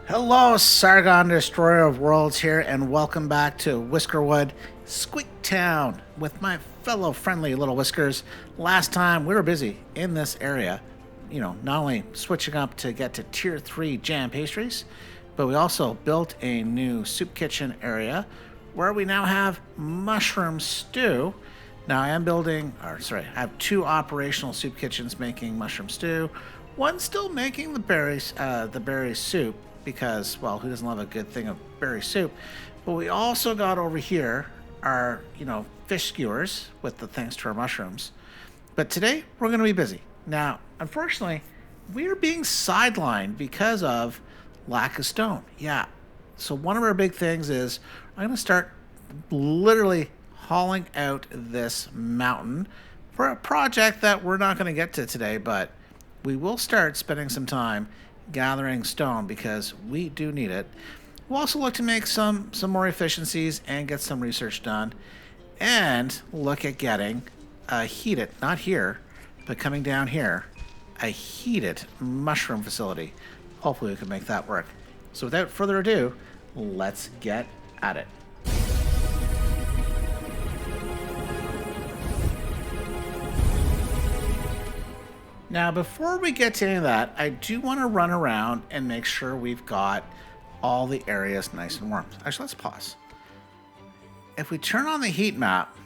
Hello, Sargon, Destroyer of Worlds here, and welcome back to Whiskerwood, Squeak Town, with my fellow friendly little whiskers. Last time we were busy in this area, not only switching up to get to Tier 3 jam pastries, but we also built a new soup kitchen area where we now have mushroom stew. Now I have two operational soup kitchens making mushroom stew. One still making the berry soup because, well, who doesn't love a good thing of berry soup? But we also got over here our, fish skewers with the thanks to our mushrooms. But today we're going to be busy. Now, unfortunately, we are being sidelined because of lack of stone. Yeah. So one of our big things is I'm going to start literally hauling out this mountain for a project that we're not going to get to today, but we will start spending some time gathering stone because we do need it. We'll also look to make some more efficiencies and get some research done and look at getting a heated, not here, but coming down here, a heated mushroom facility. Hopefully we can make that work. So without further ado, let's get at it. Now, before we get to any of that, I do want to run around and make sure we've got all the areas nice and warm. Actually, let's pause. If we turn on the heat map,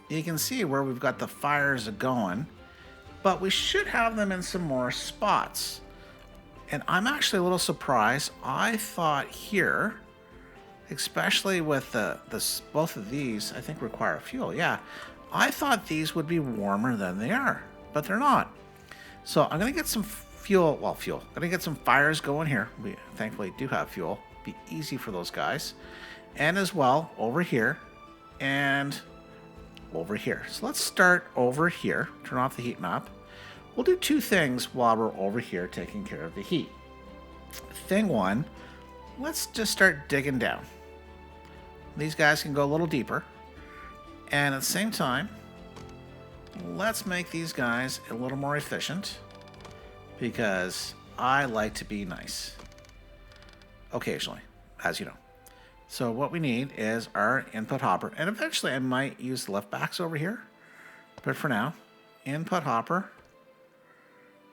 you can see where we've got the fires going, but we should have them in some more spots. And I'm actually a little surprised. I thought here, especially with both of these, I think require fuel. Yeah, I thought these would be warmer than they are, but they're not. So I'm going to get some fuel. I'm going to get some fires going here. We thankfully do have fuel. Be easy for those guys. And as well, over here and over here. So let's start over here. Turn off the heat map. We'll do two things while we're over here taking care of the heat. Thing one, let's just start digging down. These guys can go a little deeper. And at the same time, let's make these guys a little more efficient because I like to be nice. Occasionally, as you know. So what we need is our input hopper. And eventually I might use the left backs over here. But for now, input hopper.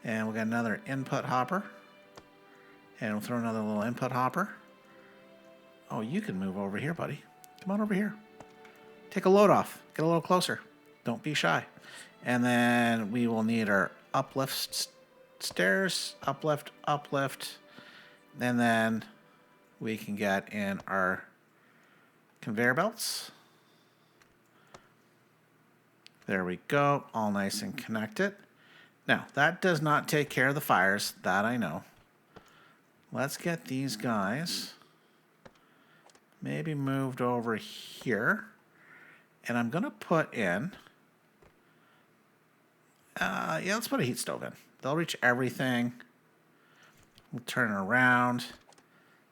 And we'll get another input hopper. And we'll throw another little input hopper. Oh, you can move over here, buddy. Come on over here. Take a load off. Get a little closer. Don't be shy. And then we will need our uplift stairs, uplift. And then we can get in our conveyor belts. There we go. All nice and connected. Now, that does not take care of the fires. That I know. Let's get these guys maybe moved over here. And I'm going to put in... let's put a heat stove in. They'll reach everything. We'll turn it around.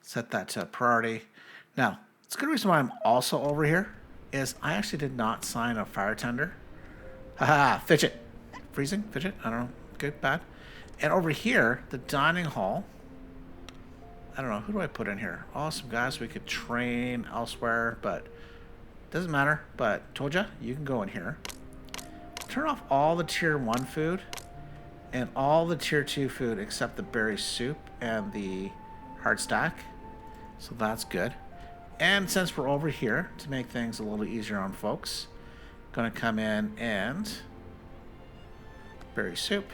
Set that to priority. Now, it's a good reason why I'm also over here is I actually did not sign a fire tender. Haha, fidget. Freezing? Fidget? I don't know. Good, bad. And over here, the dining hall. I don't know. Who do I put in here? Oh, some guys we could train elsewhere, but doesn't matter. But told ya, you can go in here. Turn off all the tier 1 food and all the tier 2 food except the berry soup and the hard stack. So that's good. And since we're over here to make things a little easier on folks, going to come in and berry soup,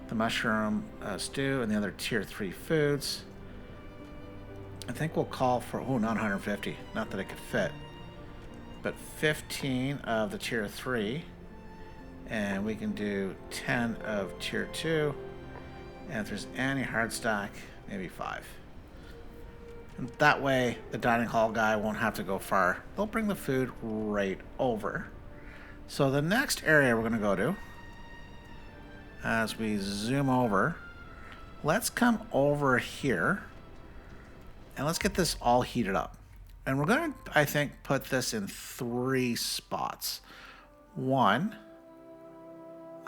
the mushroom stew, and the other tier 3 foods. I think we'll call for, not 150, not that it could fit, but 15 of the tier 3. And we can do 10 of tier 2. And if there's any hard stack, maybe 5. And that way, the dining hall guy won't have to go far. They'll bring the food right over. So the next area we're going to go to, as we zoom over, let's come over here. And let's get this all heated up. And we're going to, I think, put this in 3 spots. One,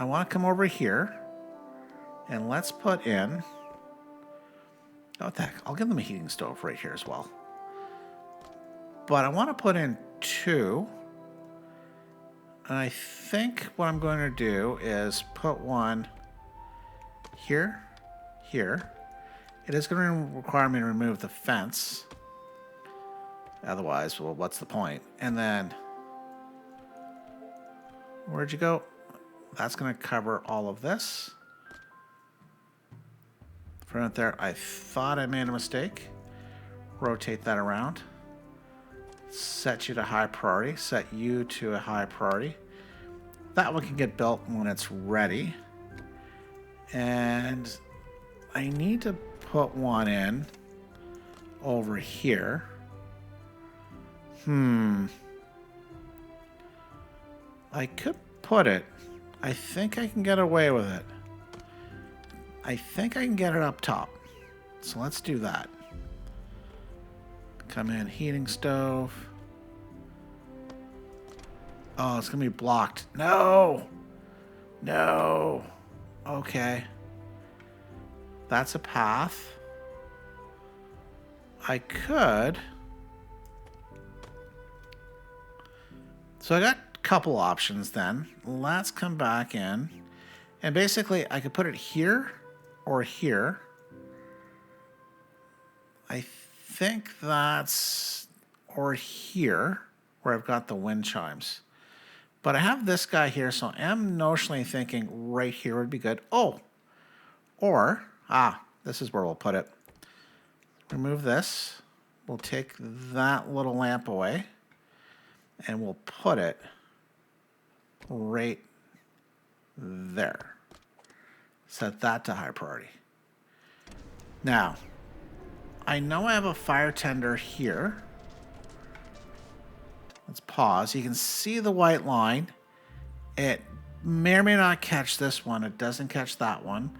I want to come over here and let's put in Oh, what the heck? I'll give them a heating stove right here as well. But I want to put in 2. And I think what I'm going to do is put one here, here. It is going to require me to remove the fence. Otherwise, well, what's the point? And then, where'd you go? That's going to cover all of this. Front there, I thought I made a mistake. Rotate that around. Set you to high priority. Set you to a high priority. That one can get built when it's ready. And I need to put one in over here. I could put it. I think I can get away with it. I think I can get it up top. So let's do that. Come in, heating stove. Oh, it's going to be blocked. No! No! Okay. That's a path. I could. So I got a couple options then. Let's come back in. And basically, I could put it here or here. I think that's, or here, where I've got the wind chimes. But I have this guy here, so I am notionally thinking right here would be good. Oh, or, this is where we'll put it. Remove this. We'll take that little lamp away, and we'll put it right there. Set that to high priority. Now, I know I have a fire tender here. Let's pause. You can see the white line. It may or may not catch this one. It doesn't catch that one.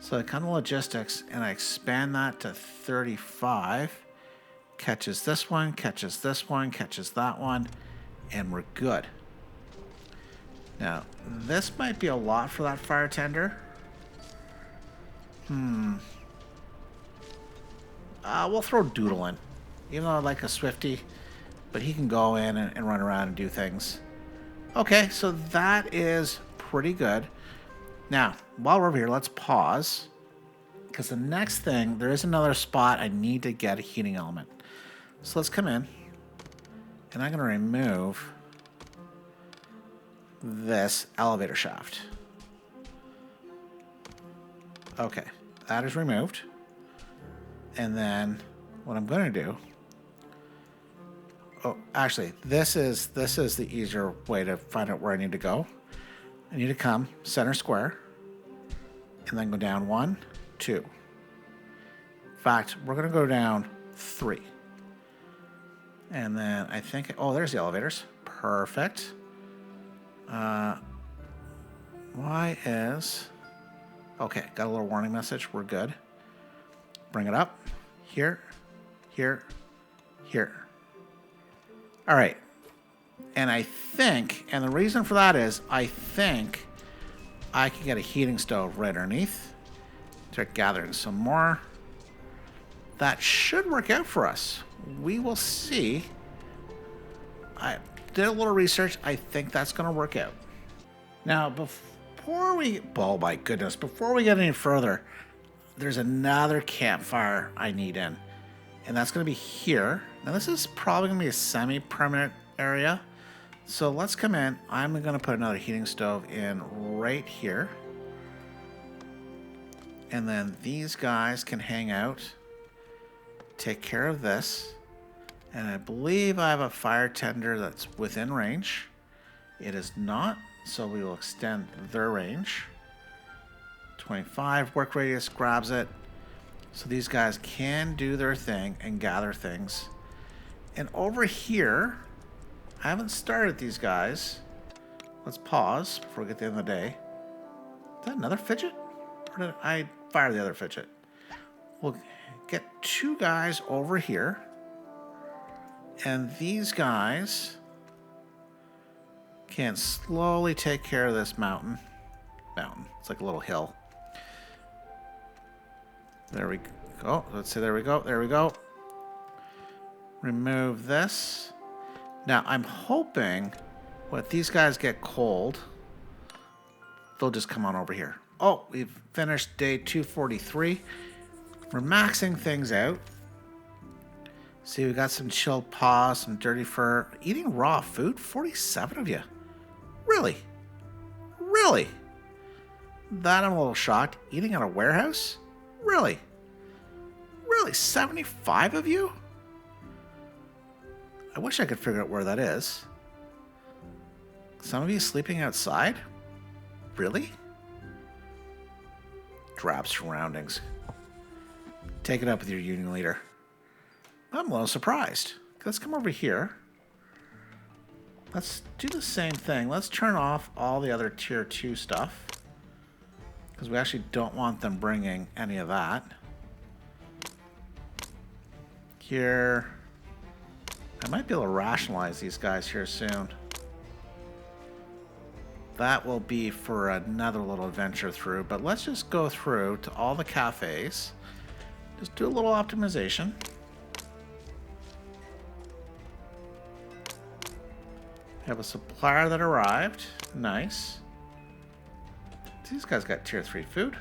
So I come to logistics and I expand that to 35. Catches this one, catches this one, catches that one, and we're good. Now, this might be a lot for that fire tender. We'll throw Doodle in. Even though I like a Swifty, but he can go in and run around and do things. Okay, so that is pretty good. Now, while we're over here, let's pause. Because the next thing, there is another spot I need to get a heating element. So let's come in. And I'm going to remove this elevator shaft. Okay, that is removed. And then what I'm going to do... Oh, actually, this is the easier way to find out where I need to go. I need to come center square, and then go down 1, 2. In fact, we're going to go down 3. And then I think, oh, there's the elevators. Perfect. Why is... Okay, got a little warning message. We're good. Bring it up. Here, here, here. All right. And I think, and the reason for that is, I think I can get a heating stove right underneath. Start gathering some more. That should work out for us. We will see. I did a little research. I think that's going to work out. Now, before we, oh my goodness, before we get any further, there's another campfire I need in. And that's going to be here. Now, this is probably going to be a semi-permanent area. So let's come in. I'm going to put another heating stove in right here. And then these guys can hang out. Take care of this. And I believe I have a fire tender that's within range. It is not, so we will extend their range. 25 work radius grabs it. So these guys can do their thing and gather things. And over here, I haven't started these guys. Let's pause before we get to the end of the day. Is that another fidget? Or did I fire the other fidget? We'll get 2 guys over here. And these guys can slowly take care of this mountain. It's like a little hill. There we go. Let's see. There we go. There we go. Remove this. Now, I'm hoping when these guys get cold, they'll just come on over here. Oh, we've finished day 243. We're maxing things out. See, we got some chilled paw, some dirty fur. Eating raw food? 47 of you. Really? Really? That I'm a little shocked. Eating at a warehouse? Really? Really? 75 of you? I wish I could figure out where that is. Some of you sleeping outside? Really? Drab surroundings. Take it up with your union leader. I'm a little surprised. Let's come over here. Let's do the same thing. Let's turn off all the other tier 2 stuff. Because we actually don't want them bringing any of that. Here. I might be able to rationalize these guys here soon. That will be for another little adventure through. But let's just go through to all the cafes. Just do a little optimization. Have a supplier that arrived. Nice. These guys got tier 3 food.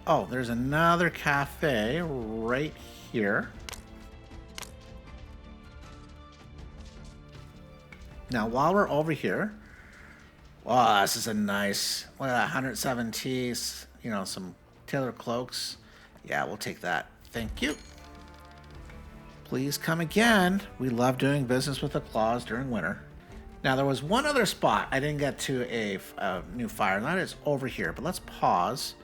Oh, there's another cafe right here. Now, while we're over here, wow, this is a nice, look at that, 107 teas, you know, some tailored cloaks. Yeah, we'll take that. Thank you. Please come again. We love doing business with the claws during winter. Now, there was one other spot I didn't get to a new fire, and that is over here. But let's pause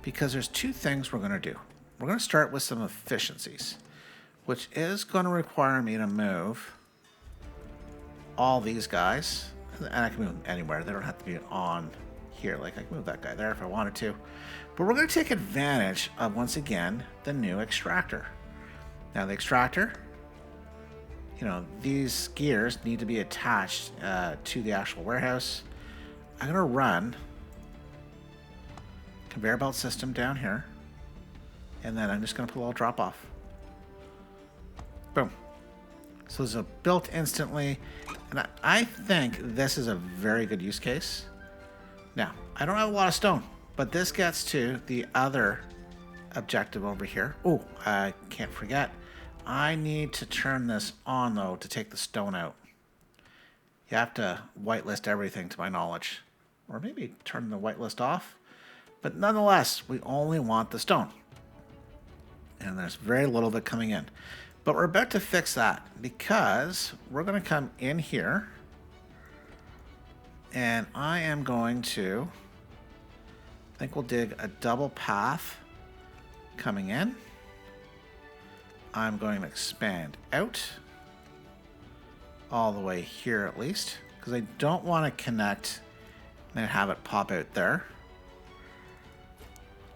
because there's two things we're going to do. We're going to start with some efficiencies, which is going to require me to move all these guys. And I can move them anywhere. They don't have to be on here. Like, I can move that guy there if I wanted to. But we're going to take advantage of, once again, the new extractor. Now, the extractor, you know, these gears need to be attached to the actual warehouse. I'm going to run conveyor belt system down here. And then I'm just going to put a little drop off. Boom. So this is built instantly. And I think this is a very good use case. Now, I don't have a lot of stone, but this gets to the other objective over here. Oh, I can't forget. I need to turn this on, though, to take the stone out. You have to whitelist everything, to my knowledge. Or maybe turn the whitelist off. But nonetheless, we only want the stone. And there's very little of it coming in. But we're about to fix that because we're going to come in here. And I am going to, I think we'll dig a double path coming in. I'm going to expand out all the way here at least, because I don't want to connect and then have it pop out there.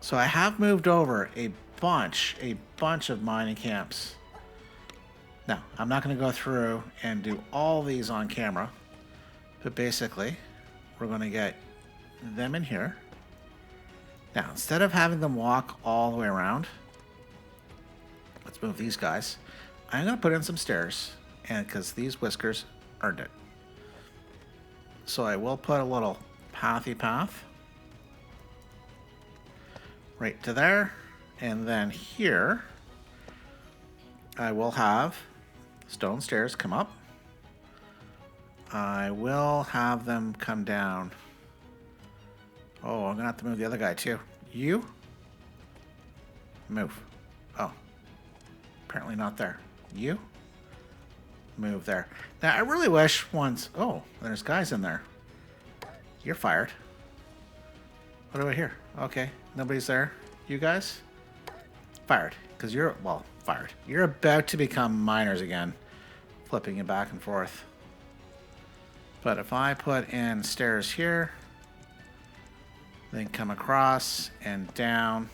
So I have moved over a bunch of mining camps. Now, I'm not going to go through and do all these on camera, but basically we're going to get them in here. Now, instead of having them walk all the way around, let's move these guys. I'm going to put in some stairs, and because these whiskers earned it. So I will put a little pathy path right to there, and then here I will have stone stairs come up. I will have them come down. Oh, I'm going to have to move the other guy too. You move. Oh. Apparently not there. You move there. Now, I really wish once... Oh, there's guys in there. You're fired. What do I hear? Okay, nobody's there. You guys? Fired. Because you're... Well, fired. You're about to become miners again. Flipping you back and forth. But if I put in stairs here, then come across and down...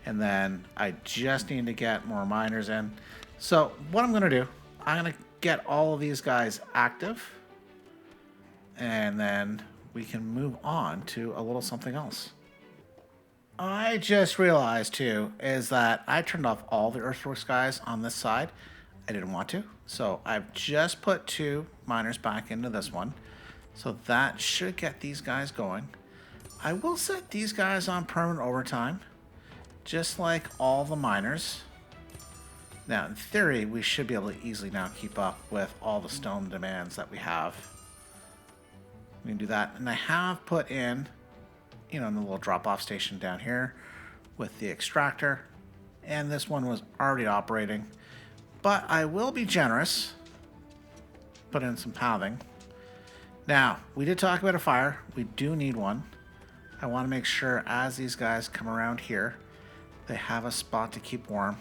And then I just need to get more miners in. So what I'm going to do, I'm going to get all of these guys active. And then we can move on to a little something else. I just realized too is that I turned off all the earthworks guys on this side. I didn't want to. So I've just put 2 miners back into this one. So that should get these guys going. I will set these guys on permanent overtime, just like all the miners. Now, in theory, we should be able to easily now keep up with all the stone demands that we have. We can do that. And I have put in, you know, the little drop-off station down here with the extractor. And this one was already operating. But I will be generous. Put in some pathing. Now, we did talk about a fire. We do need one. I want to make sure as these guys come around here, they have a spot to keep warm.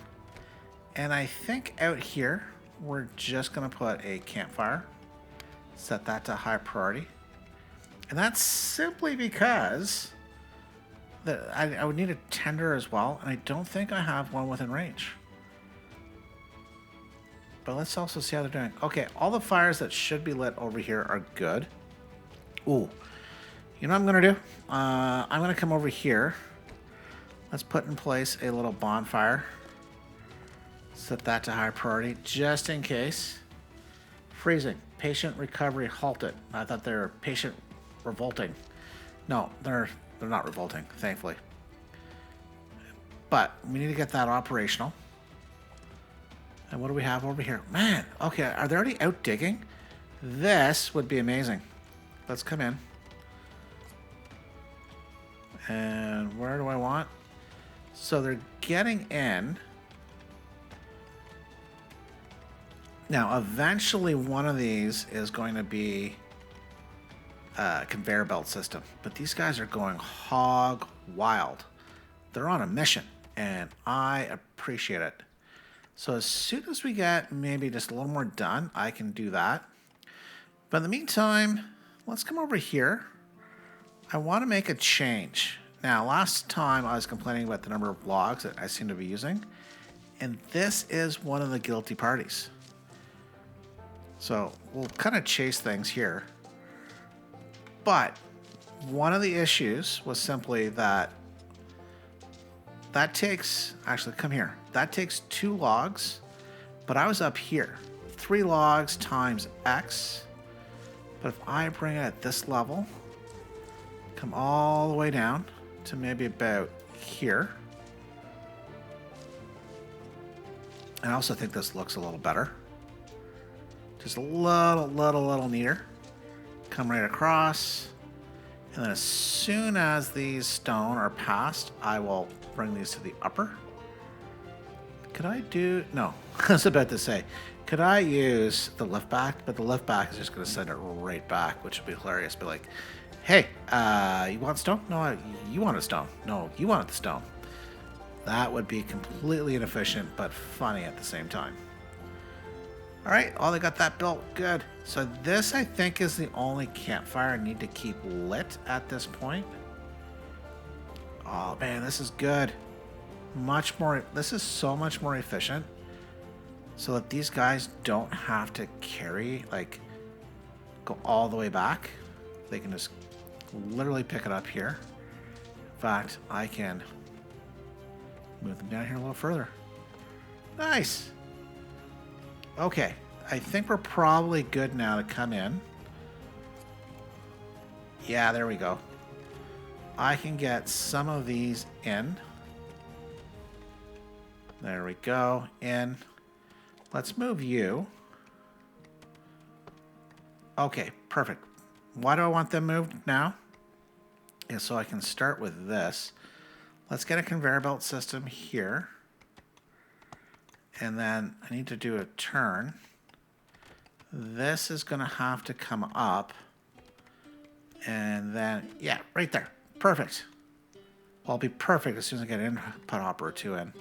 And I think out here, we're just going to put a campfire. Set that to high priority. And that's simply because I would need a tender as well. And I don't think I have one within range. But let's also see how they're doing. Okay, all the fires that should be lit over here are good. Ooh. You know what I'm going to do? I'm going to come over here. Let's put in place a little bonfire. Set that to high priority, just in case. Freezing. Patient recovery halted. I thought they were patient revolting. No, they're not revolting, thankfully. But we need to get that operational. And what do we have over here? Man, okay, are they already out digging? This would be amazing. Let's come in. And where do I want? So they're getting in. Now, eventually one of these is going to be a conveyor belt system. But these guys are going hog wild. They're on a mission, and I appreciate it. So as soon as we get maybe just a little more done, I can do that. But in the meantime, let's come over here. I want to make a change. Now, last time I was complaining about the number of logs that I seem to be using, and this is one of the guilty parties. So we'll kind of chase things here. But one of the issues was simply that takes, actually come here, that takes 2 logs, but I was up here. 3 logs times X. But if I bring it at this level, come all the way down to maybe about here. And I also think this looks a little better. Just a little neater. Come right across. And then as soon as these stone are passed, I will bring these to the upper. Could I do... No, I was about to say, could I use the lift back? But the lift back is just going to send it right back, which would be hilarious. Be like, hey, you want stone? No, you want a stone. No, you want the stone. That would be completely inefficient, but funny at the same time. All right, they got that built. Good. So this, I think, is the only campfire I need to keep lit at this point. Oh, man, this is good. Much more. This is so much more efficient. So that these guys don't have to carry, like, go all the way back. They can just literally pick it up here. In fact, I can move them down here a little further. Nice. Okay, I think we're probably good now to come in. Yeah, there we go. I can get some of these in. There we go, in. Let's move you. Okay, perfect. Why do I want them moved now? Is so I can start with this. Let's get a conveyor belt system here. And then I need to do a turn. This is going to have to come up. And then, yeah, right there. Perfect. Well, it'll be perfect as soon as I get an input hopper or 2 in.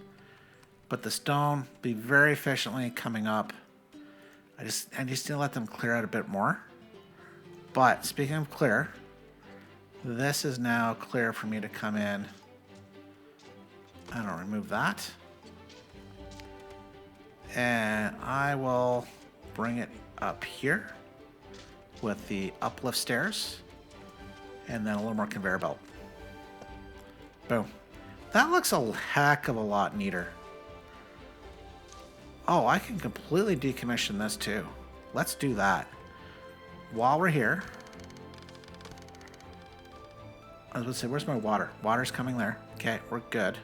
But the stone be very efficiently coming up. I just need to let them clear out a bit more. But speaking of clear, this is now clear for me to come in. I don't remove that. And I will bring it up here with the uplift stairs and then a little more conveyor belt. Boom. That looks a heck of a lot neater. Oh, I can completely decommission this too. Let's do that. While we're here, I was going to say, where's my water? Water's coming there. Okay, we're good.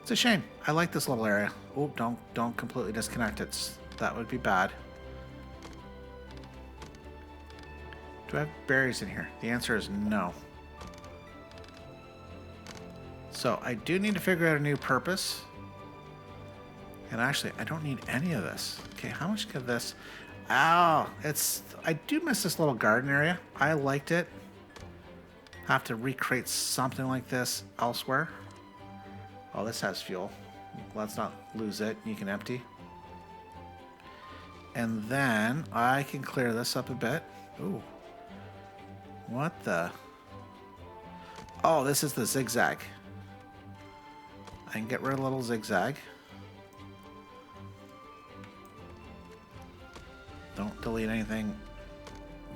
It's a shame. I like this little area. Oh, don't completely disconnect it. That would be bad. Do I have berries in here? The answer is no. So I do need to figure out a new purpose. And actually, I don't need any of this. Okay, how much could this... Oh, I do miss this little garden area. I liked it. Have to recreate something like this elsewhere. Oh, this has fuel. Let's not lose it. You can empty. And then I can clear this up a bit. Ooh. What the... Oh, this is the zigzag. I can get rid of a little zigzag. Don't delete anything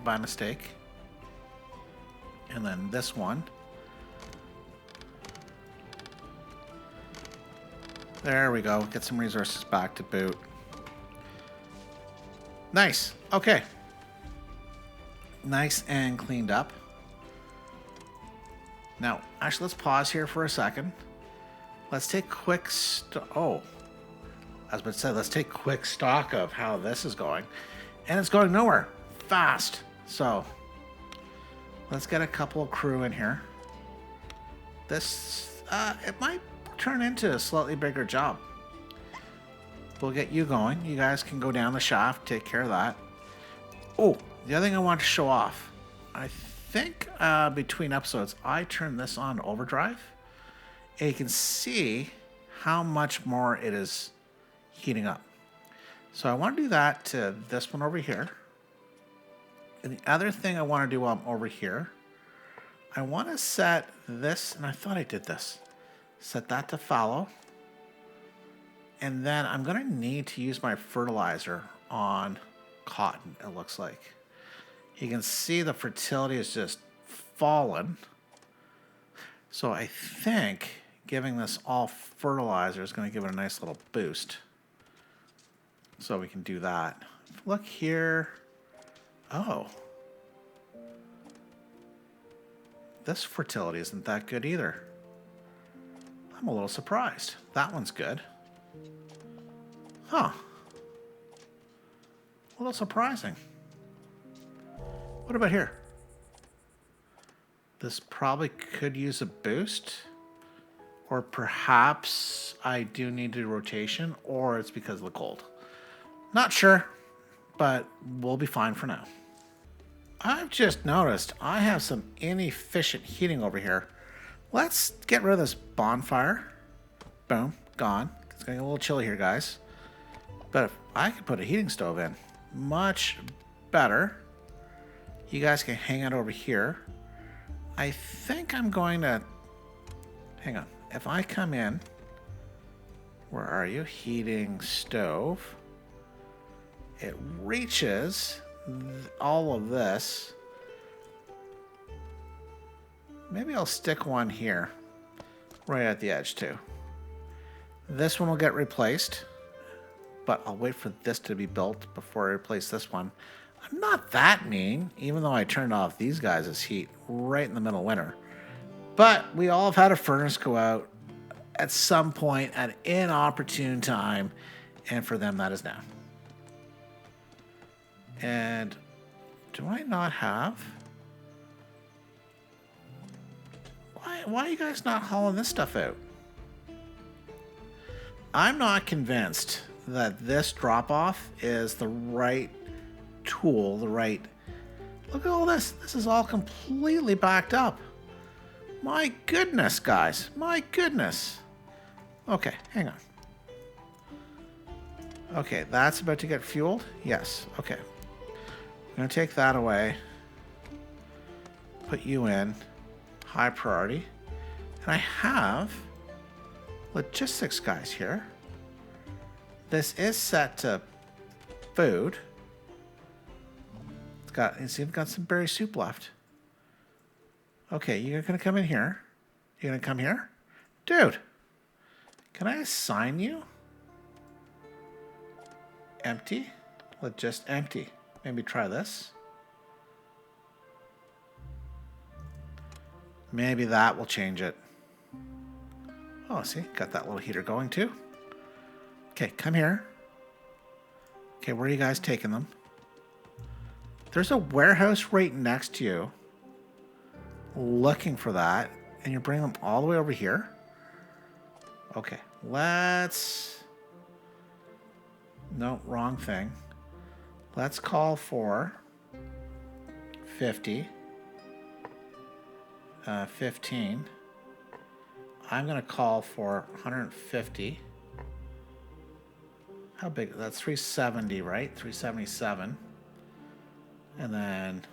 by mistake. And then this one. There we go. Get some resources back to boot. Nice. Okay. Nice and cleaned up. Now, actually, let's pause here for a second. Let's take quick oh. I was about to say, let's take quick stock of how this is going. And it's going nowhere. Fast. So, let's get a couple of crew in here. This, it might turn into a slightly bigger job. We'll get you going. You guys can go down the shaft, take care of that. Oh, the other thing I want to show off. I think between episodes, I turned this on overdrive. And you can see how much more it is heating up. So I want to do that to this one over here. And the other thing I want to do while I'm over here, I want to set this, and I thought I did this. Set that to fallow. And then I'm going to need to use my fertilizer on cotton, it looks like. You can see the fertility is just fallen. So I think giving this all fertilizer is going to give it a nice little boost. So we can do that. Look here. Oh. This fertility isn't that good either. I'm a little surprised. That one's good. Huh. A little surprising. What about here? This probably could use a boost. Or perhaps I do need a rotation, or it's because of the cold. Not sure, but we'll be fine for now. I've just noticed I have some inefficient heating over here. Let's get rid of this bonfire. Boom, gone. It's getting a little chilly here, guys. But if I could put a heating stove in, much better. You guys can hang out over here. I think I'm going to... Hang on. If I come in... Where are you? Heating stove. It reaches all of this. Maybe I'll stick one here. Right at the edge, too. This one will get replaced. But I'll wait for this to be built before I replace this one. I'm not that mean, even though I turned off these guys' heat right in the middle of winter. But we all have had a furnace go out at some point at an inopportune time, and for them that is now. And do I not have... Why are you guys not hauling this stuff out? I'm not convinced that this drop-off is the right tool, the right... Look at all this. This is all completely backed up. My goodness, guys. My goodness. Okay, hang on. Okay, that's about to get fueled? Yes, okay. I'm going to take that away. Put you in. High priority. And I have logistics guys here. This is set to food. It's got, you see, I've got some berry soup left. Okay, you're going to come in here. You're going to come here. Dude, can I assign you? Empty? Let just empty. Maybe try this. Maybe that will change it. Oh, see, got that little heater going too. Okay, come here. Okay, where are you guys taking them? There's a warehouse right next to you. Looking for that, and you're bringing them all the way over here? Okay, let's... No, wrong thing. Let's call for 50. 15. I'm going to call for 150. How big? That's 370, right? 377. And then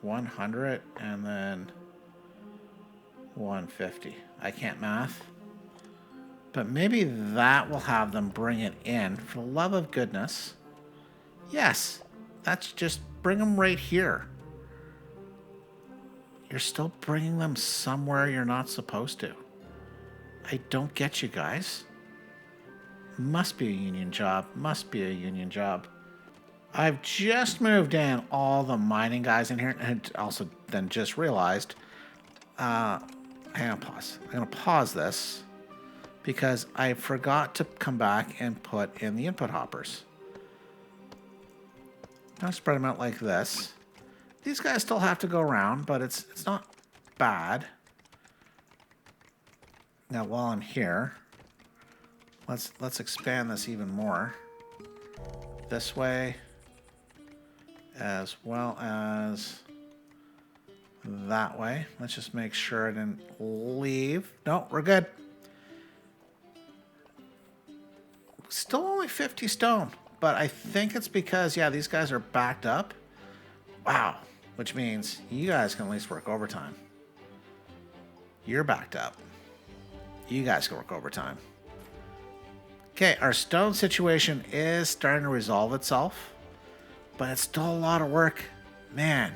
100, and then 150. I can't math. But maybe that will have them bring it in. For the love of goodness. Yes. That's just bring them right here. You're still bringing them somewhere you're not supposed to. I don't get you guys. Must be a union job. Must be a union job. I've just moved in all the mining guys in here, and also then just realized, hang on, pause. I'm going to pause this because I forgot to come back and put in the input hoppers. Now spread them out like this. These guys still have to go around, but it's not bad. Now while I'm here, let's expand this even more. This way, as well as that way. Let's just make sure I didn't leave. No, we're good. Still only 50 stone, but I think it's because, yeah, these guys are backed up. Wow, which means you guys can at least work overtime. You're backed up. You guys can work overtime. Okay, our stone situation is starting to resolve itself, but it's still a lot of work. Man,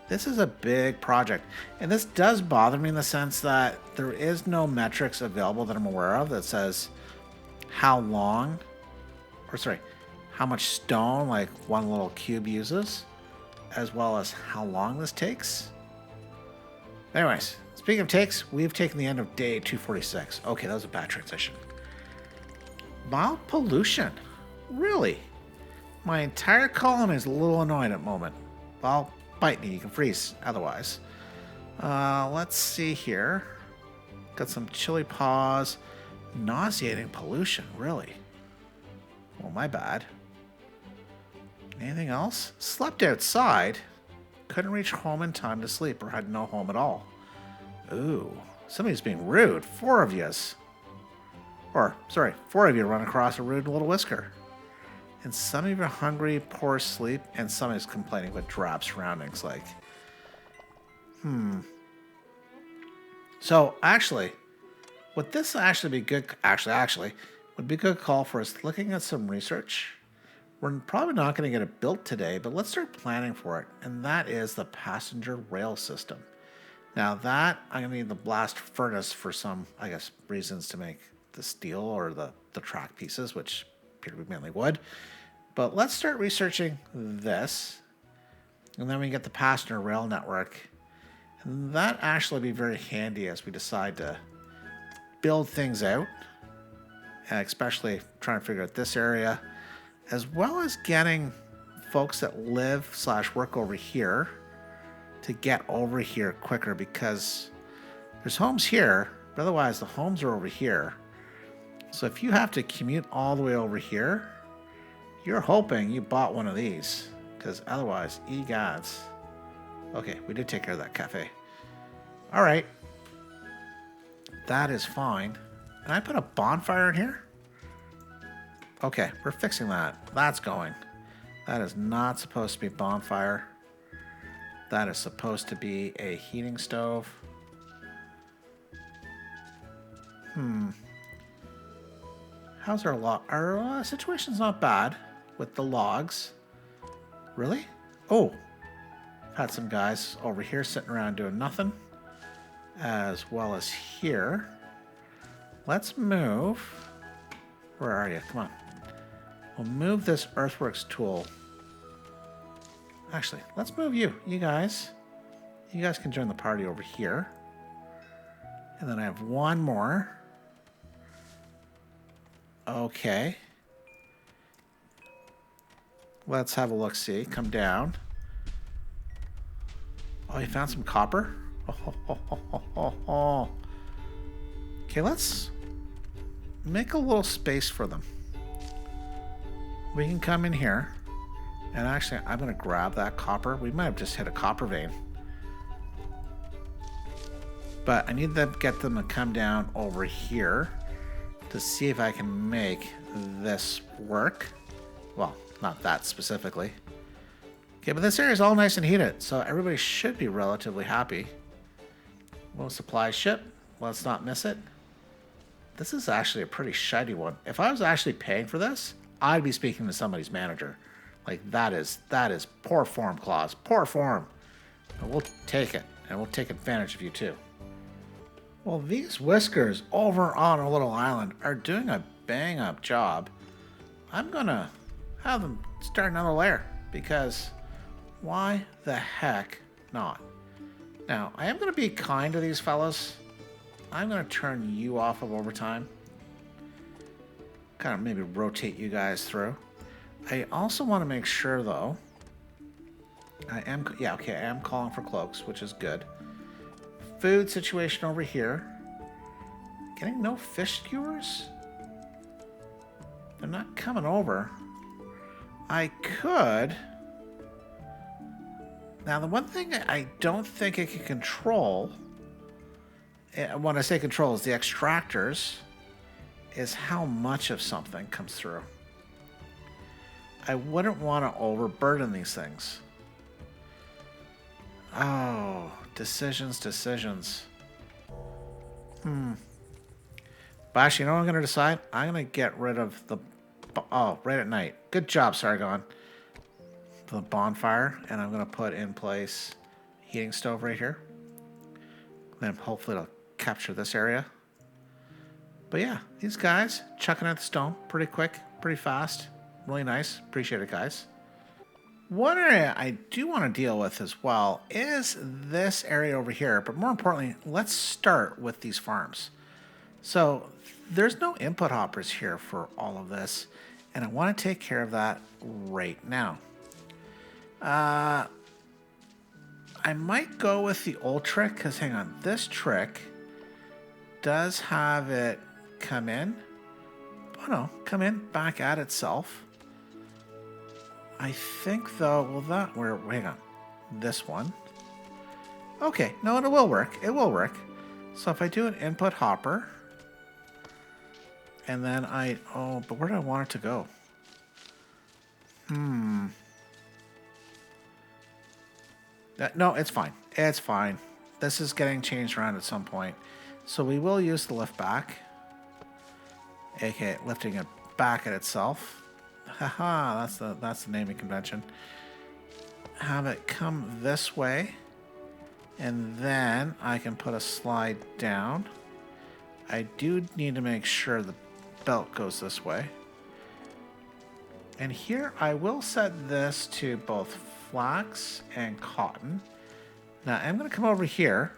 this is a big project. And this does bother me in the sense that there is no metrics available that I'm aware of that says how long, or sorry, how much stone like one little cube uses, as well as how long this takes. Anyways, speaking of takes, we've taken the end of day 246. Okay, that was a bad transition. Mild pollution. Really? My entire colony is a little annoyed at the moment. Well, bite me, you can freeze otherwise. Let's see here. Got some chili paws. Nauseating pollution, really? Well, my bad. Anything else? Slept outside. Couldn't reach home in time to sleep or had no home at all. Ooh, somebody's being rude. 4 of yous. Or, sorry, 4 of you run across a rude little whisker. And some of you are hungry, poor sleep, and some is complaining with drab surroundings like, So, actually, would this actually be good? Actually, would be a good call for us looking at some research. We're probably not going to get it built today, but let's start planning for it. And that is the passenger rail system. Now that, I'm going to need the blast furnace for some, I guess, reasons to make the steel or the track pieces, which appear to be mainly wood. But let's start researching this. And then we get the passenger rail network. And that actually be very handy as we decide to build things out, especially trying to figure out this area, as well as getting folks that live/work over here to get over here quicker, because there's homes here, but otherwise the homes are over here. So if you have to commute all the way over here, you're hoping you bought one of these, because otherwise, egods. Okay, we did take care of that cafe. All right. That is fine. Can I put a bonfire in here? Okay, we're fixing that. That's going. That is not supposed to be a bonfire. That is supposed to be a heating stove. How's our log? Our situation's not bad with the logs. Really? Oh, had some guys over here sitting around doing nothing, as well as here. let's move. Where are you? Come on. We'll move this earthworks tool. Actually, let's move you. You guys. You guys can join the party over here. And then I have one more. Okay. Let's have a look-see. Come down. Oh, you found some copper? Oh. Okay, let's make a little space for them. We can come in here. And actually, I'm going to grab that copper. We might have just hit a copper vein. But I need to get them to come down over here to see if I can make this work. Well, not that specifically. Okay, but this area is all nice and heated, so everybody should be relatively happy. Little supply ship. Let's not miss it. This is actually a pretty shiny one. If I was actually paying for this, I'd be speaking to somebody's manager. Like, that is poor form, Claus. Poor form. And we'll take it, and we'll take advantage of you, too. Well, these whiskers over on our little island are doing a bang-up job. I'm going to have them start another layer, because why the heck not? Now, I am going to be kind to these fellas. I'm going to turn you off of overtime. Kind of maybe rotate you guys through. I also want to make sure, though, I am calling for cloaks, which is good. Food situation over here. Getting no fish skewers? They're not coming over. I could. Now, the one thing I don't think I can control, when I say control, is the extractors, is how much of something comes through. I wouldn't want to overburden these things. Oh, decisions. But actually, you know what I'm going to decide? I'm going to get rid of the... Oh, right at night. Good job, Sargon. The bonfire. And I'm going to put in place heating stove right here. Then hopefully it'll capture this area. But yeah, these guys chucking at the stone pretty quick, pretty fast. Really nice. Appreciate it, guys. One area I do want to deal with as well is this area over here. But more importantly, let's start with these farms. So there's no input hoppers here for all of this. And I want to take care of that right now. I might go with the old trick because, hang on, this trick does have it come in. Oh no, come in, back at itself. I think though, hang on, this one. Okay, no, it will work. It will work. So if I do an input hopper, and then but where do I want it to go? No, it's fine. It's fine. This is getting changed around at some point. So we will use the lift back. aka lifting it back at itself. Haha, that's the naming convention. Have it come this way, and then I can put a slide down. I do need to make sure the belt goes this way. And here I will set this to both flax and cotton. Now I'm going to come over here.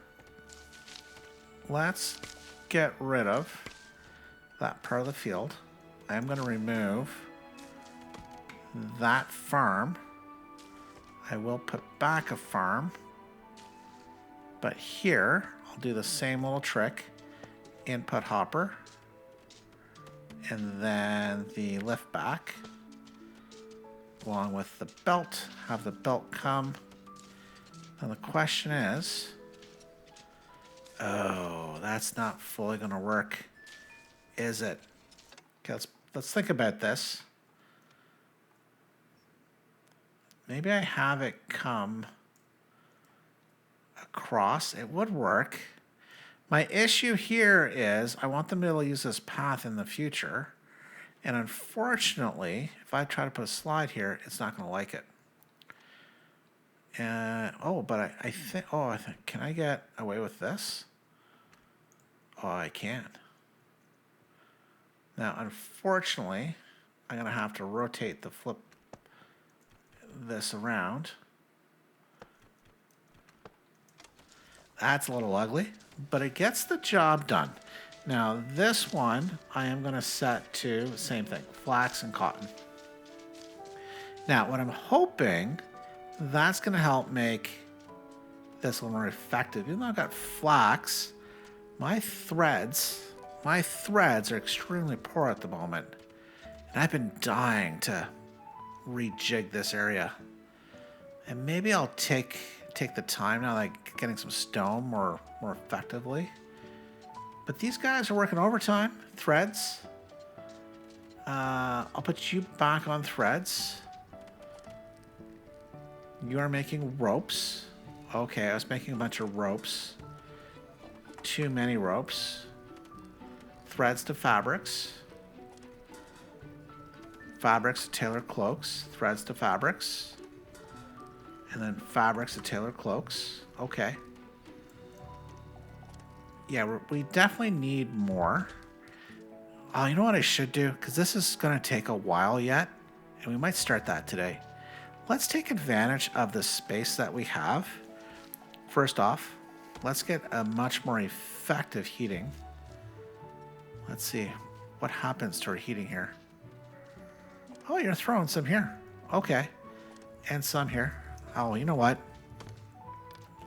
Let's get rid of that part of the field. I'm going to remove that farm. I will put back a farm. But here, I'll do the same little trick. Input hopper. And then the lift back. Along with the belt. Have the belt come. Now the question is... Oh, that's not fully going to work, is it? Okay, let's think about this. Maybe I have it come across. It would work. My issue here is I want them to be able to use this path in the future. And unfortunately, if I try to put a slide here, it's not going to like it. But I think, can I get away with this? Oh, I can. Now, unfortunately, I'm going to have to rotate the flip this around. That's a little ugly, but it gets the job done. Now, this one I am going to set to the same thing, flax and cotton. Now, what I'm hoping, that's going to help make this a little more effective. Even though I've got flax, my threads are extremely poor at the moment. And I've been dying to rejig this area. And maybe I'll take the time now, like getting some stone more effectively. But these guys are working overtime. Threads. I'll put you back on threads. You are making ropes. Okay, I was making a bunch of ropes. Too many ropes. Threads to fabrics. Fabrics to tailor cloaks. Threads to fabrics. And then fabrics to tailor cloaks. Okay. Yeah, we definitely need more. Oh, you know what I should do? Because this is going to take a while yet. And we might start that today. Let's take advantage of the space that we have. First off, let's get a much more effective heating. Let's see what happens to our heating here. Oh, you're throwing some here. Okay. And some here. Oh, you know what?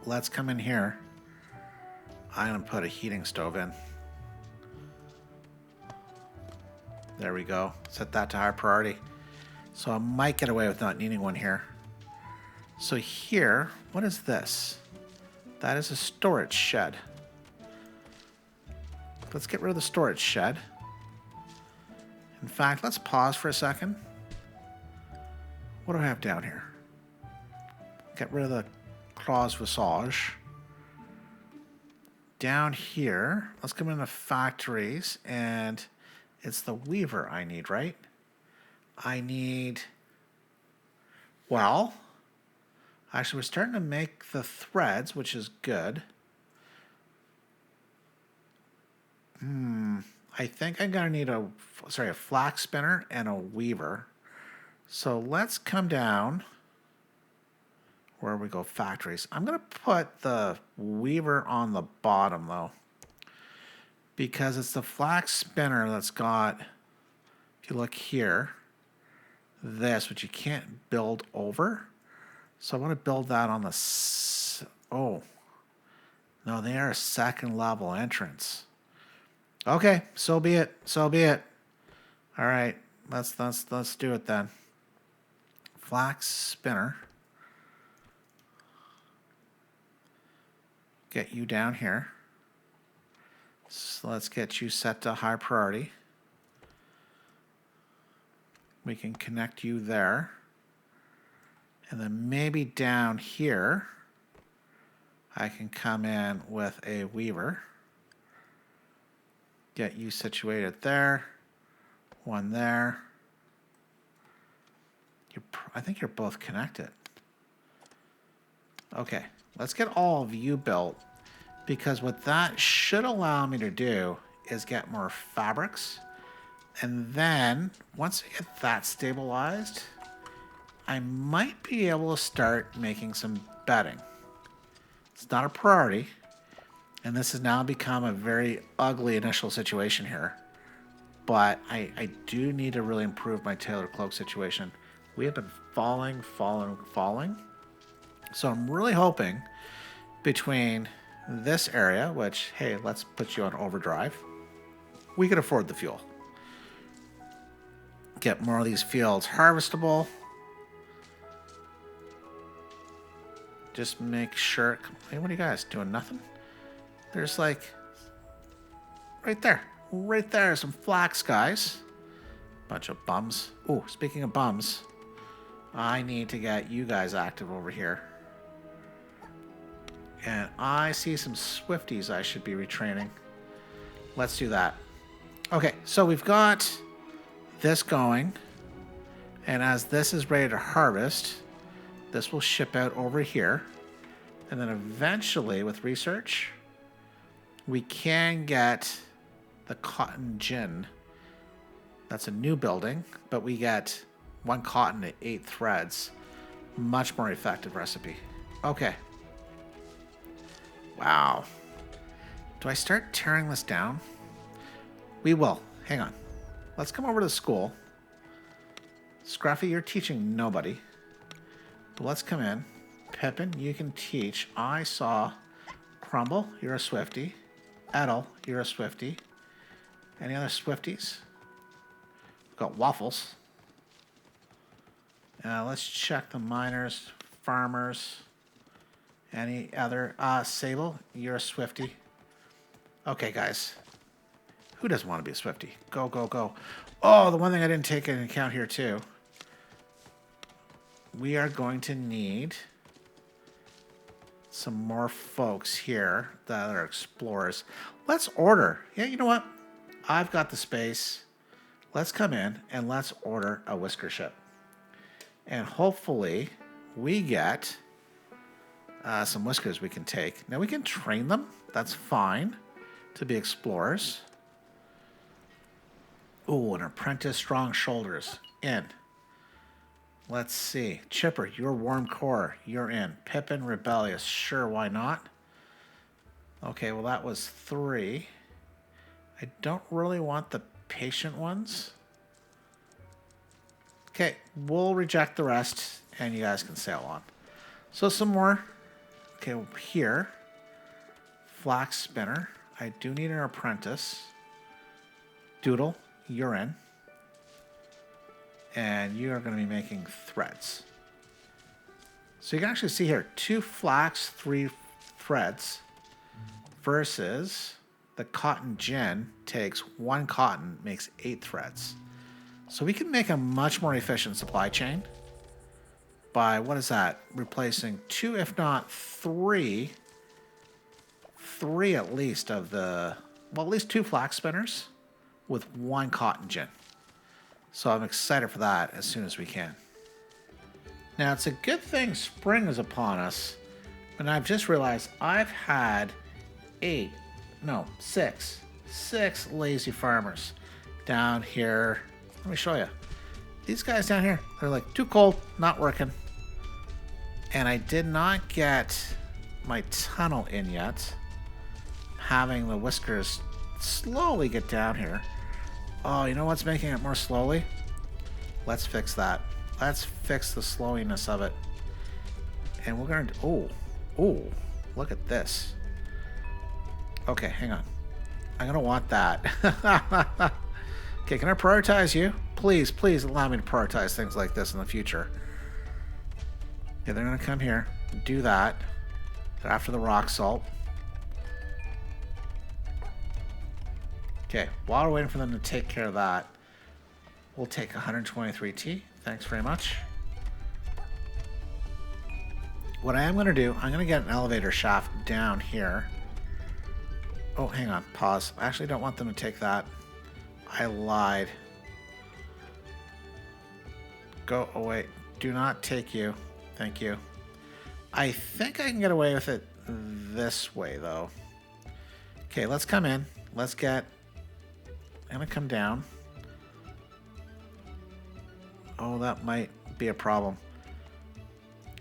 Let's come in here. I'm going to put a heating stove in. There we go. Set that to high priority. So I might get away with not needing one here. So here, what is this? That is a storage shed. Let's get rid of the storage shed. In fact, let's pause for a second. What do I have down here? Get rid of the clause visage. Down here, let's come into factories, and it's the weaver I need, right? I need, well, actually we're starting to make the threads, which is good. I think I'm going to need a flax spinner and a weaver. So let's come down. Where we go, factories. I'm going to put the weaver on the bottom, though, because it's the flax spinner that's got, if you look here, this, which you can't build over. So I want to build that on the, oh, no, they are a second level entrance. Okay, so be it. So be it. All right, let's do it then. Flax spinner. Get you down here. So let's get you set to high priority. We can connect you there. And then maybe down here, I can come in with a weaver. Get you situated there. One there. I think you're both connected. Okay, let's get all of you built, because what that should allow me to do is get more fabrics. And then once I get that stabilized, I might be able to start making some bedding. It's not a priority, and this has now become a very ugly initial situation here. But I do need to really improve my tailored cloak situation. We have been falling. So I'm really hoping between this area, which, hey, let's put you on overdrive. We can afford the fuel. Get more of these fields harvestable. Just make sure. Hey, what are you guys doing? Nothing? There's like right there, some flax guys. Bunch of bums. Oh, speaking of bums, I need to get you guys active over here. And I see some Swifties I should be retraining. Let's do that. Okay, so we've got this going. And as this is ready to harvest, this will ship out over here. And then eventually, with research, we can get the cotton gin That's a new building, but we get 1 cotton at 8 threads. Much more effective recipe. Okay. Wow. Do I start tearing this down? We will. Hang on. Let's come over to the school. Scruffy, you're teaching nobody. But let's come in. Pippin, you can teach. I saw Crumble, you're a Swifty. Edel, you're a Swifty. Any other Swifties? We've got Waffles. Let's check the miners, farmers. Any other? Sable, you're a Swifty. Okay, guys. Who doesn't want to be a Swifty? Go, go, go. Oh, the one thing I didn't take into account here, too. We are going to need some more folks here that are explorers. Let's order. Yeah, you know what? I've got the space. Let's come in and let's order a whisker ship. And hopefully we get some whiskers we can take. Now we can train them. That's fine to be explorers. Oh, an apprentice, strong shoulders. In. Let's see. Chipper, you're warm core. You're in. Pippin, rebellious. Sure, why not? Okay, well that was 3. I don't really want the patient ones. Okay, we'll reject the rest and you guys can sail on. So some more. Okay, here. Flax spinner. I do need an apprentice. Doodle, you're in. And you are going to be making threads. So you can actually see here, 2 flax, 3 threads versus the cotton gin takes 1 cotton, makes 8 threads. So we can make a much more efficient supply chain by, what is that? Replacing 2, if not 3 at least of the, well, at least 2 flax spinners with 1 cotton gin. So I'm excited for that as soon as we can. Now, it's a good thing spring is upon us, and I've just realized I've had 6 lazy farmers down here. Let me show you. These guys down here, they're like, too cold, not working. And I did not get my tunnel in yet. Having the whiskers slowly get down here. Oh, you know what's making it more slowly? Let's fix that. Let's fix the slowiness of it. And we're going to... Oh, look at this. Okay, hang on. I'm going to want that. Okay, can I prioritize you? Please, please allow me to prioritize things like this in the future. Okay, they're going to come here, do that. They're after the rock salt. Okay, while we're waiting for them to take care of that, we'll take 123T. Thanks very much. What I am going to do, I'm going to get an elevator shaft down here. Oh, hang on. Pause. I actually don't want them to take that. I lied. Go away. Do not take you. Thank you. I think I can get away with it this way, though. Okay, let's come in. Let's get... I'm going to come down. Oh, that might be a problem.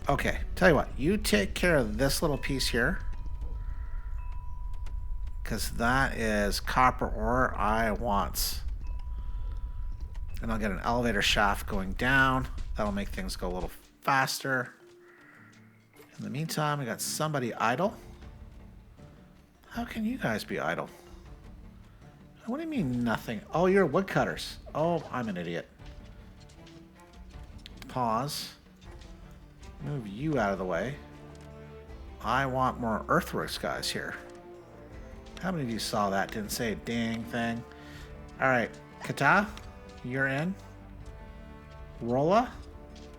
Okay, tell you what. You take care of this little piece here. Because that is copper ore I want. And I'll get an elevator shaft going down. That'll make things go a little faster. In the meantime, we got somebody idle. How can you guys be idle? What do you mean nothing? Oh, you're woodcutters. Oh, I'm an idiot. Pause. Move you out of the way. I want more earthworks guys here. How many of you saw that? Didn't say a dang thing. All right, Kata, you're in. Rolla,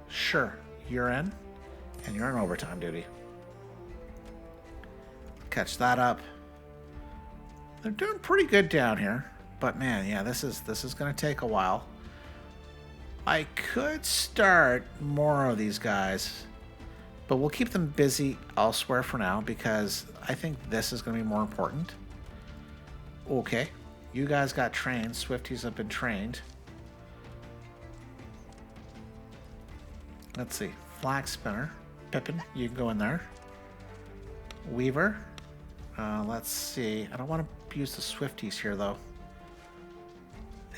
sure, you're in. And you're on overtime duty. Catch that up. They're doing pretty good down here. But man, yeah, this is going to take a while. I could start more of these guys. But we'll keep them busy elsewhere for now because I think this is going to be more important. Okay, you guys got trained. Swifties have been trained. Let's see. Flax spinner. Pippin, you can go in there. Weaver. Let's see. I don't want to use the Swifties here, though.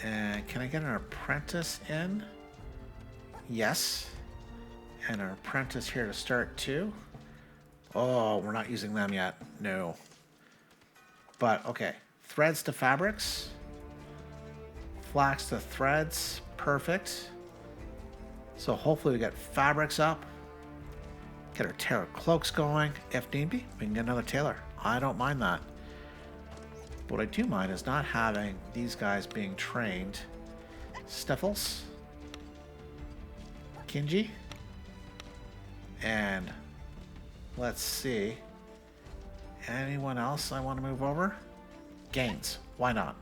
And can I get an apprentice in? Yes. And an apprentice here to start, too. Oh, we're not using them yet. No. But, okay. Threads to fabrics. Flax to threads. Perfect. So hopefully we get fabrics up. Get our tailor cloaks going. If need be, we can get another tailor. I don't mind that. But what I do mind is not having these guys being trained. Sniffles. Kinji. And let's see. Anyone else I want to move over? Gaines. Why not?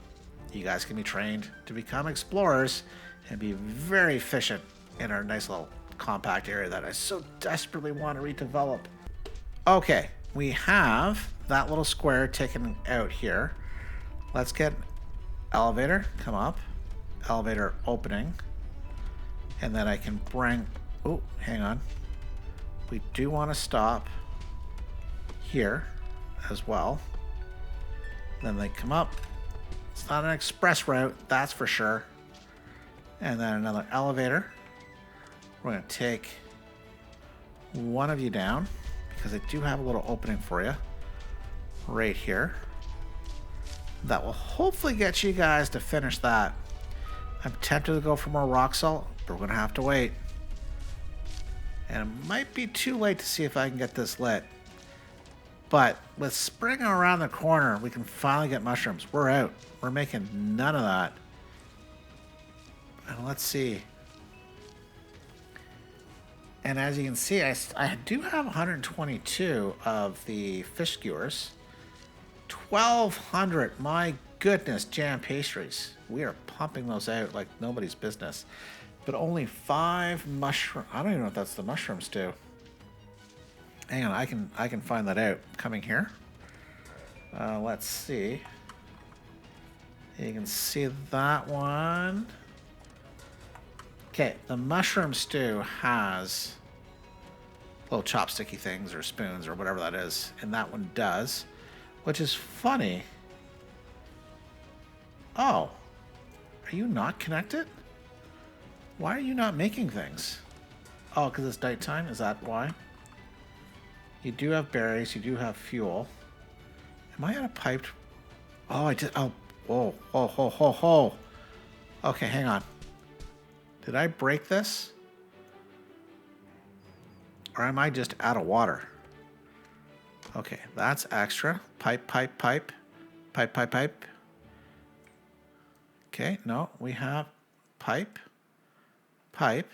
You guys can be trained to become explorers and be very efficient in our nice little compact area that I so desperately want to redevelop. Okay, we have that little square taken out here. Let's get elevator, come up, elevator opening, and then I can bring, oh, hang on. We do want to stop here as well. Then they come up. It's not an express route, that's for sure. And then another elevator. We're going to take one of you down because I do have a little opening for you right here. That will hopefully get you guys to finish that. I'm tempted to go for more rock salt, but we're going to have to wait. And it might be too late to see if I can get this lit. But with spring around the corner, we can finally get mushrooms. We're out. We're making none of that. And let's see. And as you can see, I do have 122 of the fish skewers. 1,200, my goodness, jam pastries. We are pumping those out like nobody's business. But only 5 mushroom. I don't even know what that's the mushrooms do. Hang on, I can find that out. Coming here. Let's see. You can see that one. Okay, the mushroom stew has little chopsticky things or spoons or whatever that is, and that one does, which is funny. Oh, are you not connected? Why are you not making things? Oh, because it's nighttime? Is that why? You do have berries. You do have fuel. Am I at a piped? Oh, I did. Oh, whoa, whoa, whoa, whoa, whoa. Okay, hang on. Did I break this? Or am I just out of water? Okay, that's extra. Pipe, pipe, pipe. Pipe, pipe, pipe. Okay, no, we have pipe, pipe.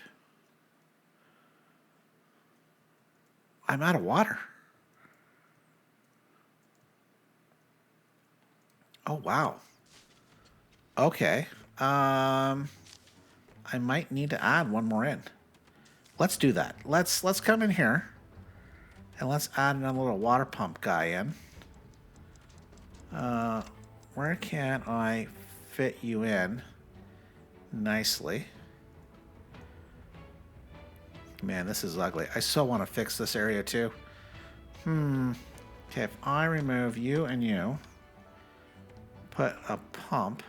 I'm out of water. Oh, wow. Okay. I might need to add one more in. Let's do that. Let's come in here and let's add another little water pump guy in. Where can I fit you in nicely? Man, this is ugly. I so want to fix this area too. Okay, if I remove you and you, put a pump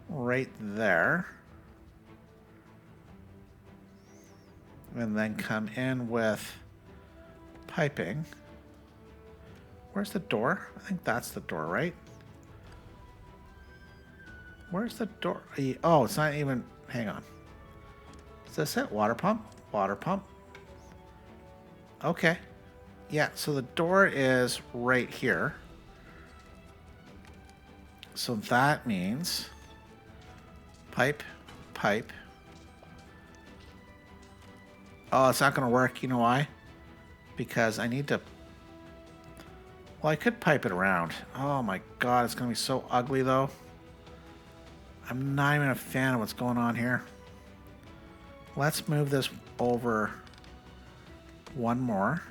right there, and then come in with piping. Where's the door? I think that's the door, right? Where's the door? Oh, it's not even... Hang on. Is this it? Water pump? Water pump. Okay. Yeah, so the door is right here. So that means pipe, pipe. Oh, it's not going to work. You know why? Because I need to... Well, I could pipe it around. Oh my god, it's going to be so ugly though. I'm not even a fan of what's going on here. Let's move this over one more.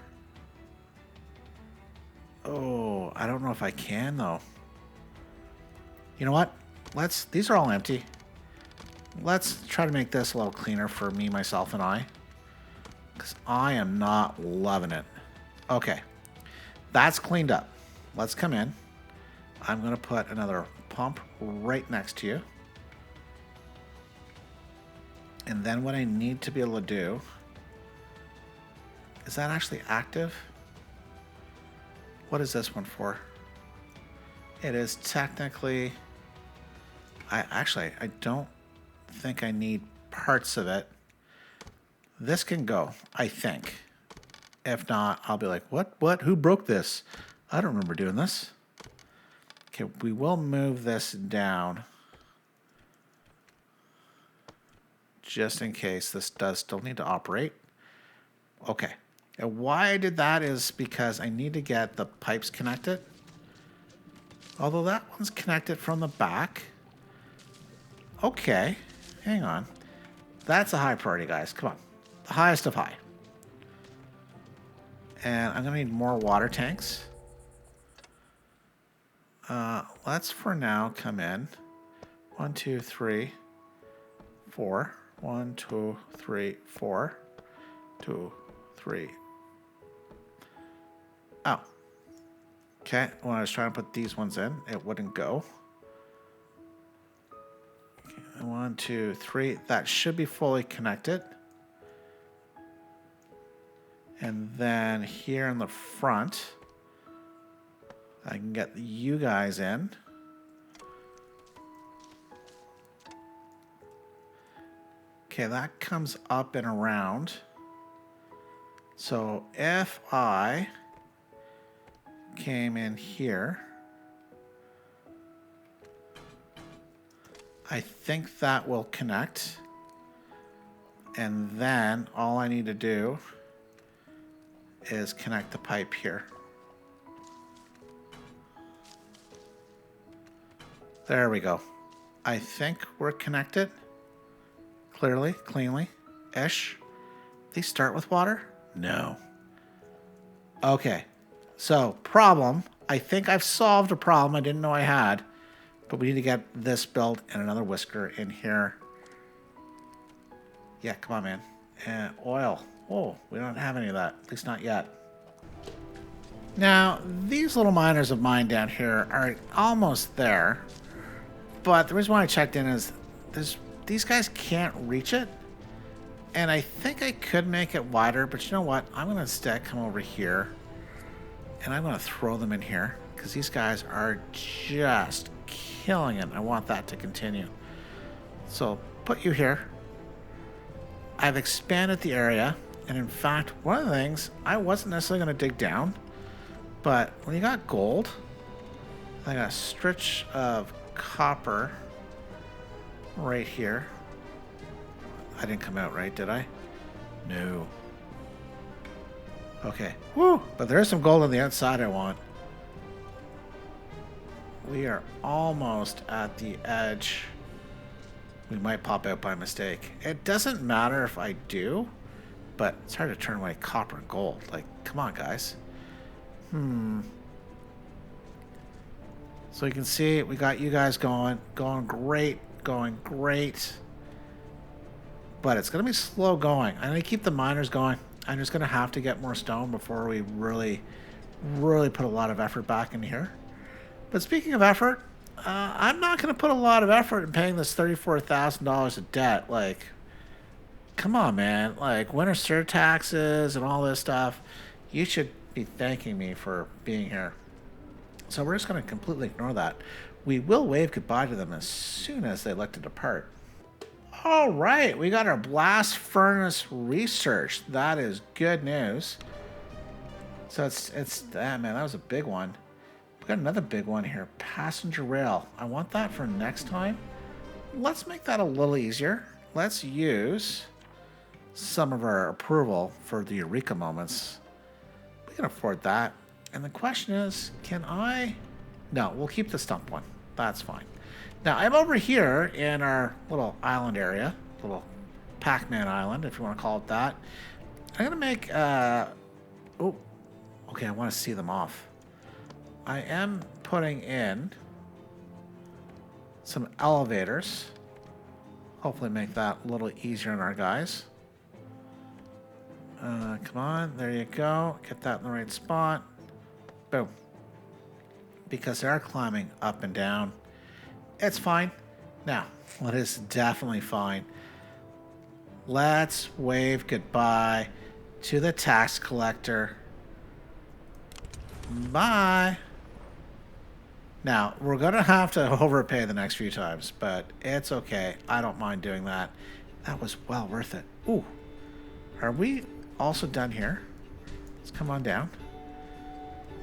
Oh, I don't know if I can though. You know what? These are all empty. Let's try to make this a little cleaner for me, myself, and I. Because I am not loving it. Okay. That's cleaned up. Let's come in. I'm going to put another pump right next to you. And then what I need to be able to do... Is that actually active? What is this one for? It is technically... I don't think I need parts of it. This can go, I think. If not, I'll be like, what? Who broke this? I don't remember doing this. Okay, we will move this down. Just in case this does still need to operate. Okay. And why I did that is because I need to get the pipes connected. Although that one's connected from the back. Okay. Hang on. That's a high priority, guys. Come on. The highest of high. And I'm going to need more water tanks. Let's for now come in. 1, 2, 3, 4. 1, 2, 3, 4. 2, 3. Oh. Okay. When I was trying to put these ones in, it wouldn't go. Okay, 1, 2, 3. That should be fully connected. And then here in the front, I can get you guys in. Okay, that comes up and around. So if I came in here, I think that will connect. And then all I need to do is connect the pipe here. There we go. I think we're connected. Clearly, cleanly-ish. These start with water? No. Okay. So, problem. I think I've solved a problem I didn't know I had. But we need to get this built and another whisker in here. Yeah, come on, man. And oil. Oh, we don't have any of that. At least not yet. Now, these little miners of mine down here are almost there. But the reason why I checked in is these guys can't reach it. And I think I could make it wider. But you know what? I'm going to instead come over here. And I'm going to throw them in here. Because these guys are just killing it. I want that to continue. So, put you here. I've expanded the area. And in fact, one of the things, I wasn't necessarily going to dig down. But when you got gold, I got a stretch of copper right here. I didn't come out right, did I? No. Okay. Woo! But there is some gold on the outside I want. We are almost at the edge. We might pop out by mistake. It doesn't matter if I do, but it's hard to turn away copper and gold. Like, come on, guys. So you can see we got you guys going great. But it's going to be slow going. I'm going to keep the miners going. I'm just going to have to get more stone before we really put a lot of effort back in here. But speaking of effort, I'm not going to put a lot of effort in paying this $34,000 of debt. Like, come on, man. Like, winter surtaxes and all this stuff. You should be thanking me for being here. So we're just going to completely ignore that. We will wave goodbye to them as soon as they look to depart. All right, we got our blast furnace research. That is good news. So man, that was a big one. We got another big one here, passenger rail. I want that for next time. Let's make that a little easier. Let's use some of our approval for the Eureka moments. We can afford that. And the question is, can I? No, we'll keep the stump one. That's fine. Now, I'm over here in our little island area, little Pac-Man island, if you want to call it that. I'm going to make, oh, okay, I want to see them off. I am putting in some elevators Hopefully make that a little easier on our guys. Come on, there you go. Get that in the right spot. Boom. Because they are climbing up and down. It's fine. Now, what is definitely fine, let's wave goodbye to the tax collector. Bye. Now, we're going to have to overpay the next few times, but it's okay. I don't mind doing that. That was well worth it. Ooh. Are we also done here? Let's come on down.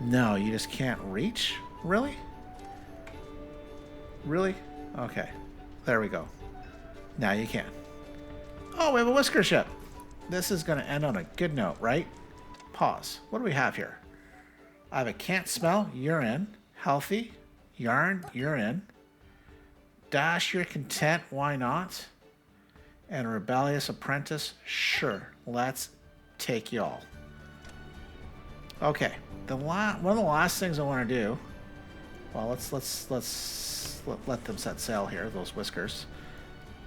No, you just can't reach? Really? Really? Okay. There we go. Now you can. Oh, we have a whisker ship. This is going to end on a good note, right? Pause. What do we have here? I have a can't smell. You're in. Healthy. Yarn. You're in. Dash. You're content. Why not? And rebellious apprentice. Sure. Let's take y'all. Okay. One of the last things I want to do. Well, let's let them set sail here. Those whiskers.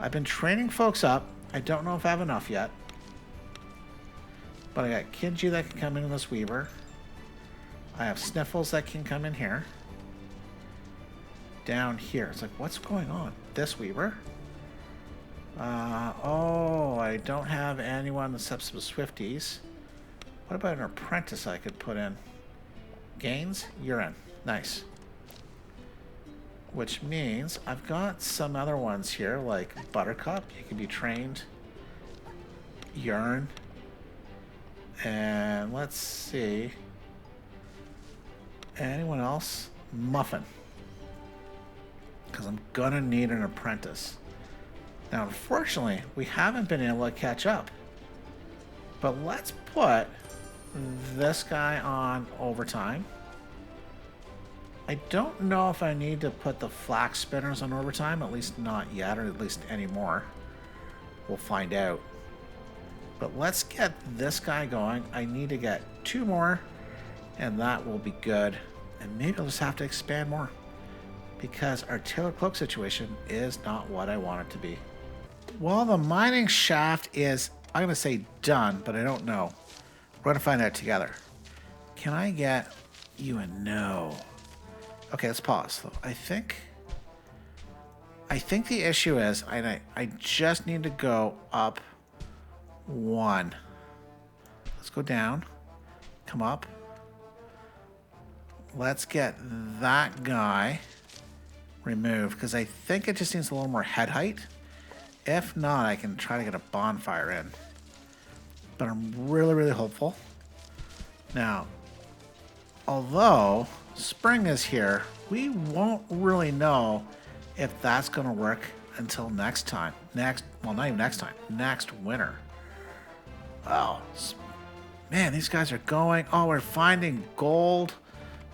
I've been training folks up. I don't know if I have enough yet. But I got Kinji that can come in this weaver. I have Sniffles that can come in here. Down here. It's like, what's going on? This weaver? Oh, I don't have anyone that steps with Swifties. What about an apprentice I could put in? Gaines, you're in. Nice. Which means I've got some other ones here, like Buttercup. You can be trained. Yarn. And let's see. Anyone else? Muffin. Because I'm going to need an apprentice. Now, unfortunately, we haven't been able to catch up. But let's put this guy on overtime. I don't know if I need to put the flax spinners on overtime, at least not yet, or at least anymore. We'll find out. But let's get this guy going. I need to get 2 more, and that will be good. And maybe I'll just have to expand more, because our tailor cloak situation is not what I want it to be. Well, the mining shaft is, I'm going to say done, but I don't know. We're going to find out together. Can I get you a no? Okay, let's pause. So I think the issue is I just need to go up 1. Let's go down. Come up. Let's get that guy removed, because I think it just needs a little more head height. If not, I can try to get a bonfire in. But I'm really, really hopeful. Now, although spring is here, we won't really know if that's going to work until next time. Well, not even next time. Next winter. Oh, man, these guys are going. Oh, we're finding gold.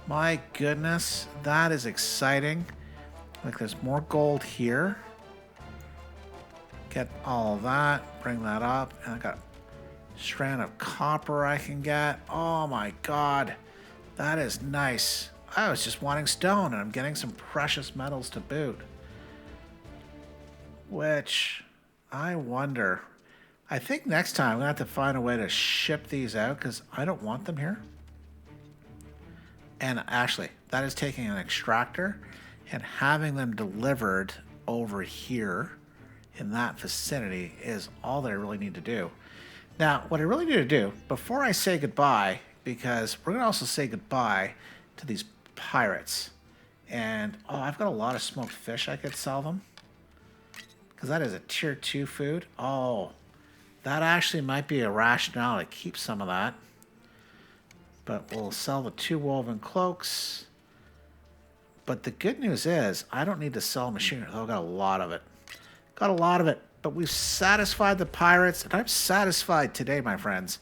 My goodness, that is exciting. Like, there's more gold here. Get all of that. Bring that up. And I got a strand of copper I can get. Oh, my God. That is nice. I was just wanting stone, and I'm getting some precious metals to boot. Which, I wonder. I think next time I'm going to have to find a way to ship these out, because I don't want them here. And actually, that is taking an extractor and having them delivered over here in that vicinity is all that I really need to do. Now, what I really need to do, before I say goodbye, because we're going to also say goodbye to these pirates. And, oh, I've got a lot of smoked fish I could sell them. Because that is a tier 2 food. Oh, that actually might be a rationale to keep some of that. But we'll sell the 2 woven cloaks. But the good news is, I don't need to sell machinery. Oh, I've got a lot of it. Got a lot of it. But we've satisfied the pirates. And I'm satisfied today, my friends.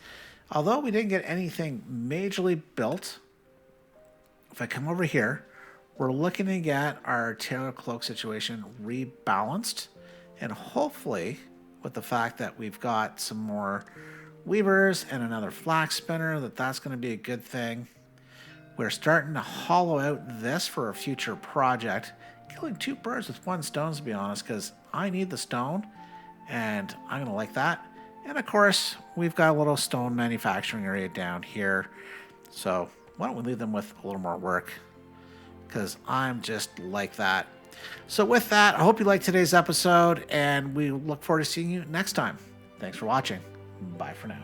Although we didn't get anything majorly built, if I come over here, we're looking to get our tailor cloak situation rebalanced. And hopefully, with the fact that we've got some more weavers and another flax spinner, that's going to be a good thing. We're starting to hollow out this for a future project. Killing 2 birds with 1 stone, to be honest, because I need the stone. And I'm going to like that. And of course, we've got a little stone manufacturing area down here. So why don't we leave them with a little more work? Because I'm just like that. So with that, I hope you liked today's episode, and we look forward to seeing you next time. Thanks for watching. Bye for now.